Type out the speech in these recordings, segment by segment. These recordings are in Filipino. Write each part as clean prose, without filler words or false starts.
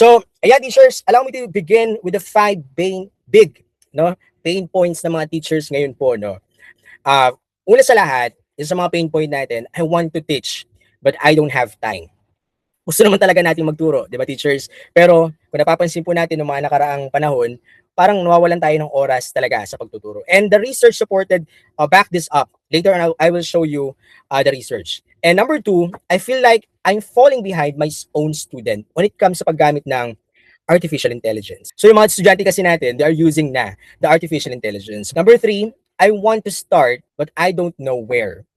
So, ayan teachers, allow me to begin with the five big no, pain points ng mga teachers ngayon po. No? Una sa lahat, isa sa mga pain point natin, I want to teach, but I don't have time. Gusto naman talaga natin magturo, di ba teachers? Pero kung napapansin po natin ng mga nakaraang panahon, parang nawawalan tayo ng oras talaga sa pagtuturo. And the research supported, back this up. Later on, I will show you the research. And number two, I feel like I'm falling behind my own student when it comes sa paggamit ng artificial intelligence. So yung mga estudyante kasi natin, they are using na the artificial intelligence. Number three, I want to start, but I don't know where.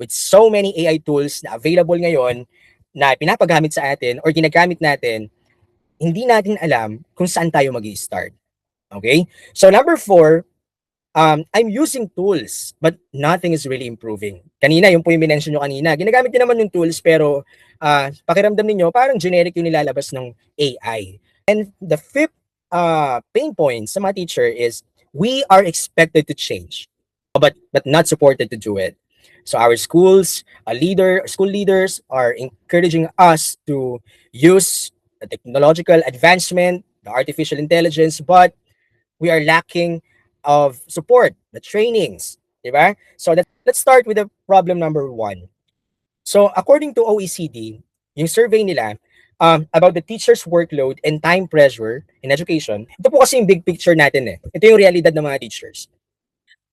With so many AI tools na available ngayon, na pinapagamit sa atin or ginagamit natin, hindi natin alam kung saan tayo mag-i-start. Okay? So number four, I'm using tools but nothing is really improving. Kanina, yung po yung minention nyo kanina, ginagamit din naman yung tools pero pakiramdam niyo parang generic yung nilalabas ng AI. And the fifth pain point sa mga teacher is we are expected to change but not supported to do it. So our schools, school leaders are encouraging us to use the technological advancement, the artificial intelligence, but we are lacking of support, the trainings, diba? So let's start with the problem number one. So according to OECD, yung survey nila about the teacher's workload and time pressure in education, ito po kasi yung big picture natin eh. Ito yung realidad ng mga teachers.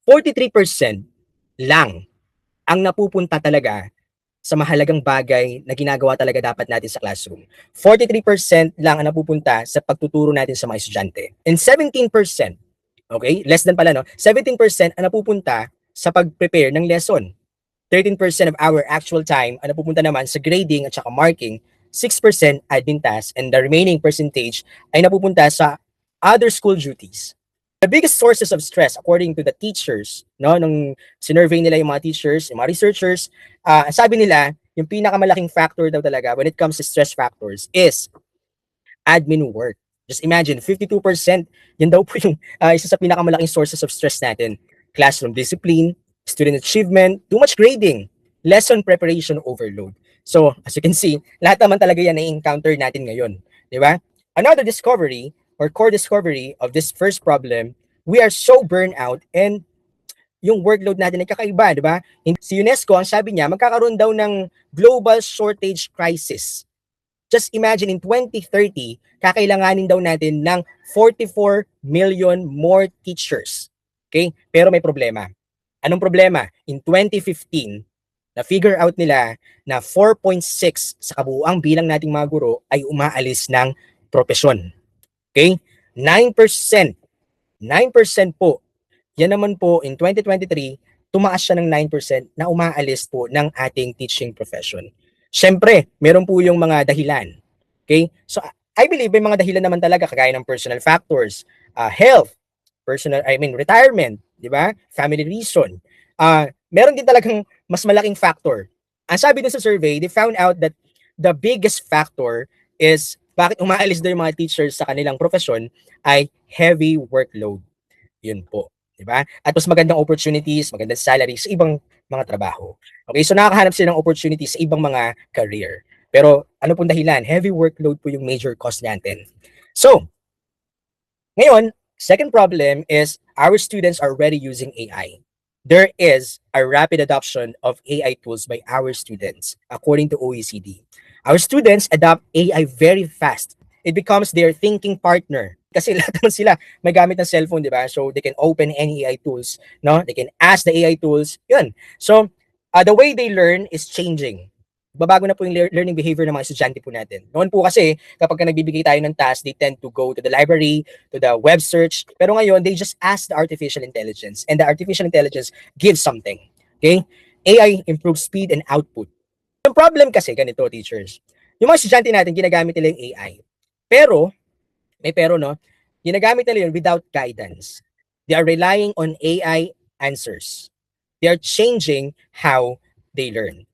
43% lang ang napupunta talaga sa mahalagang bagay na ginagawa talaga dapat natin sa classroom. 43% lang ang napupunta sa pagtuturo natin sa mga estudyante. And 17%, okay, less than pala no, 17% ang napupunta sa pag-prepare ng lesson. 13% of our actual time ang napupunta naman sa grading at saka marking. 6% admin tasks and the remaining percentage ay napupunta sa other school duties. The biggest sources of stress according to the teachers, no, nung sinurvey nila yung mga teachers, yung mga researchers, sabi nila, yung pinakamalaking factor daw talaga when it comes to stress factors is admin work. Just imagine, 52%, yan daw po yung isa sa pinakamalaking sources of stress natin. Classroom discipline, student achievement, too much grading, lesson preparation overload. So, as you can see, lahat naman talaga yan na encounter natin ngayon. Di ba? Another discovery or core discovery of this first problem, we are so burned out and yung workload natin ay kakaiba, di ba? Si UNESCO, ang sabi niya, magkakaroon daw ng global shortage crisis. Just imagine in 2030, kakailanganin daw natin ng 44 million more teachers. Okay? Pero may problema. Anong problema? In 2015, na-figure out nila na 4.6 sa kabuuang bilang nating mga guro ay umaalis ng propesyon. Okay? 9%. 9% po. Yan naman po, in 2023, tumaas siya ng 9% na umaalis po ng ating teaching profession. Siyempre, meron po yung mga dahilan. Okay? So, I believe may mga dahilan naman talaga kagaya ng personal factors, health, retirement, di ba? Family reason. Meron din talagang mas malaking factor. Ang sabi dun sa survey, they found out that the biggest factor is bakit umaalis daw yung mga teachers sa kanilang profesyon ay heavy workload. Yun po. Diba? At mas magandang opportunities, magandang salary sa ibang mga trabaho. Okay, so nakakahanap sila ng opportunities sa ibang mga career. Pero ano pong dahilan? Heavy workload po yung major cause natin. So, ngayon, second problem is our students are already using AI. There is a rapid adoption of AI tools by our students, according to OECD. Our students adopt AI very fast. It becomes their thinking partner. Kasi lahat naman sila may gamit ng cellphone, di ba? So they can open any AI tools, no? They can ask the AI tools. Yun. So the way they learn is changing. Babago na po yung learning behavior ng mga estudyante po natin. Noon po kasi, kapag nagbibigay tayo ng task, they tend to go to the library, to the web search. Pero ngayon, they just ask the artificial intelligence. And the artificial intelligence gives something. Okay? AI improves speed and output. Yung problem kasi, ganito teachers, yung mga estudyante natin, ginagamit nila yung AI. Pero, may pero no, ginagamit nila yun without guidance. They are relying on AI answers. They are changing how they learn.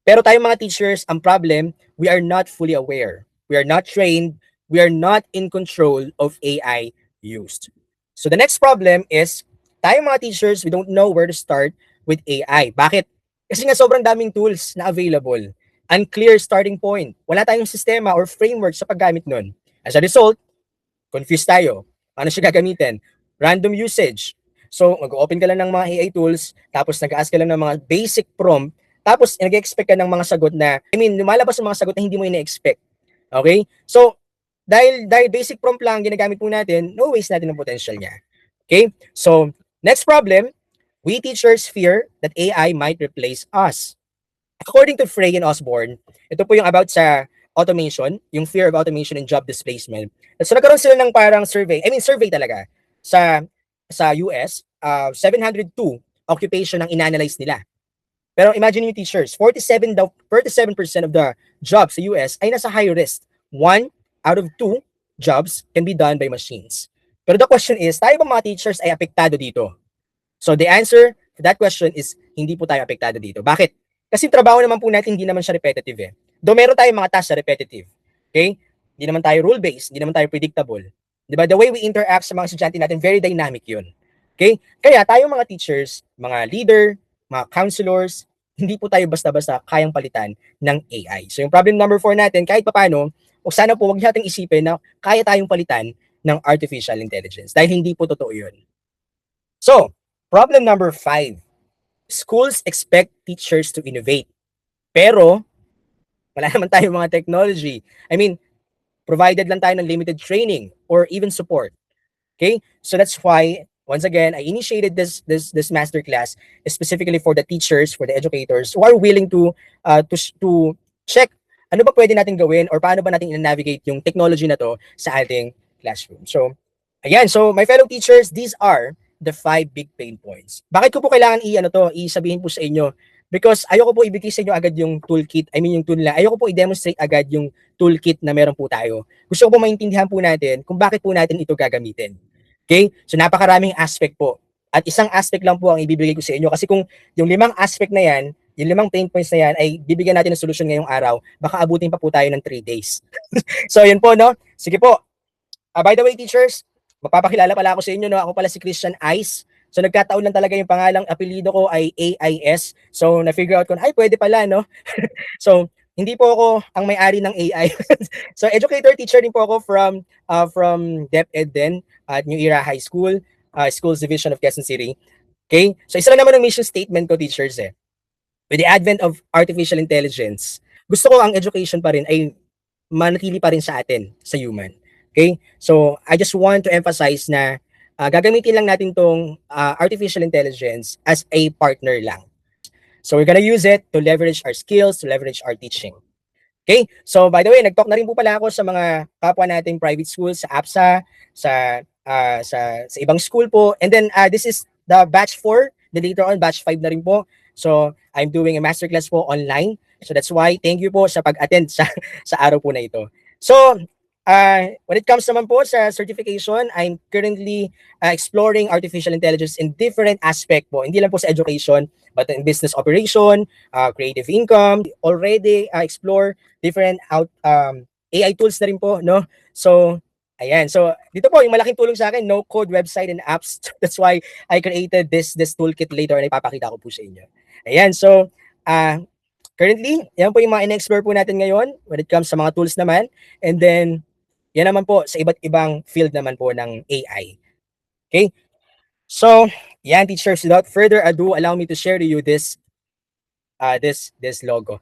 Pero tayong mga teachers, ang problem, we are not fully aware. We are not trained. We are not in control of AI used. So the next problem is, tayong mga teachers, we don't know where to start with AI. Bakit? Kasi nga sobrang daming tools na available. Unclear starting point. Wala tayong sistema or framework sa paggamit nun. As a result, confused tayo. Paano siya gagamitin? Random usage. So, mag-open ka lang ng mga AI tools, tapos nag-ask ka lang ng mga basic prompt, tapos nag-expect ka ng mga sagot na, lumalabas ng mga sagot na hindi mo ina-expect. Okay? So, dahil basic prompt lang ginagamit po natin, no waste natin ang potential niya. Okay? So, next problem, we teachers fear that AI might replace us. According to Frey and Osborne, ito po yung about sa automation, yung fear of automation and job displacement. So nagkaroon sila ng parang survey, survey talaga sa US, 702 occupation ang inanalyze nila. Pero imagine yung teachers, 47% of the jobs sa US ay nasa high risk. One out of two jobs can be done by machines. Pero the question is, tayo ba mga teachers ay apektado dito? So the answer to that question is hindi po tayo apektado dito. Bakit? Kasi trabaho naman po natin hindi naman siya repetitive eh. Though meron tayong mga tasks na repetitive. Okay? Hindi naman tayo rule-based, hindi naman tayo predictable. 'Di ba? The way we interact sa mga estudyante natin, very dynamic 'yun. Okay? Kaya tayo mga teachers, mga leader, mga counselors, hindi po tayo basta-basta kayang palitan ng AI. So yung problem number 4 natin, kahit papaano, o sana po wag nating isipin na kaya tayong palitan ng artificial intelligence dahil hindi po totoo 'yun. So, problem number 5. Schools expect teachers to innovate. Pero, wala naman tayong mga technology. Provided lang tayo ng limited training or even support. Okay? So that's why, once again, I initiated this masterclass specifically for the teachers, for the educators who are willing to check ano ba pwede natin gawin or paano ba natin i-navigate yung technology na to sa ating classroom. So, ayan. So, my fellow teachers, these are the 5 big pain points. Bakit ko po kailangan isabihin po sa inyo? Because ayoko po ibigay sa inyo agad yung toolkit, yung tool na, ayoko po i-demonstrate agad yung toolkit na meron po tayo. Gusto ko po maintindihan po natin kung bakit po natin ito gagamitin. Okay? So napakaraming aspect po. At isang aspect lang po ang ibibigay ko sa inyo kasi kung yung 5 aspect na yan, yung 5 pain points na yan ay bibigyan natin ng solusyon ngayong araw, baka abutin pa po tayo ng 3 days. So yun po, no? Sige po. By the way, teachers, magpapakilala pala ako sa inyo, no? Ako pala si Christian Ice. So nagkataon lang talaga yung pangalang apelyido ko ay AIS. So na-figure out ko na, ay pwede pala, no? So hindi po ako ang may-ari ng AI. So educator teacher din po ako from DepEd din at New Era High School, Schools Division of Quezon City. Okay? So isa lang naman ang mission statement ko, teachers eh. With the advent of artificial intelligence, gusto ko ang education pa rin ay manatili pa rin sa atin, sa human. Okay? So, I just want to emphasize na gagamitin lang natin tong artificial intelligence as a partner lang. So, we're gonna use it to leverage our skills, to leverage our teaching. Okay? So, by the way, nag-talk na rin po pala ako sa mga kapwa nating private schools, sa APSA, sa ibang school po. And then, this is the batch 4. Then later on, batch 5 na rin po. So, I'm doing a masterclass po online. So, that's why, thank you po sa pag-attend sa araw po na ito. So, when it comes naman po sa certification, I'm currently exploring artificial intelligence in different aspect po. Hindi lang po sa education, but in business operation, creative income. Already explore different AI tools na rin po, no? So, ayan. So, dito po, yung malaking tulong sa akin, no-code website and apps. That's why I created this toolkit later and ipapakita ko po sa inyo. Ayan. So, currently, yan po yung mga in-explore po natin ngayon when it comes sa mga tools naman. And then, yan naman po sa iba't ibang field naman po ng AI. Okay? So, yan teachers, without further ado, allow me to share to you this logo.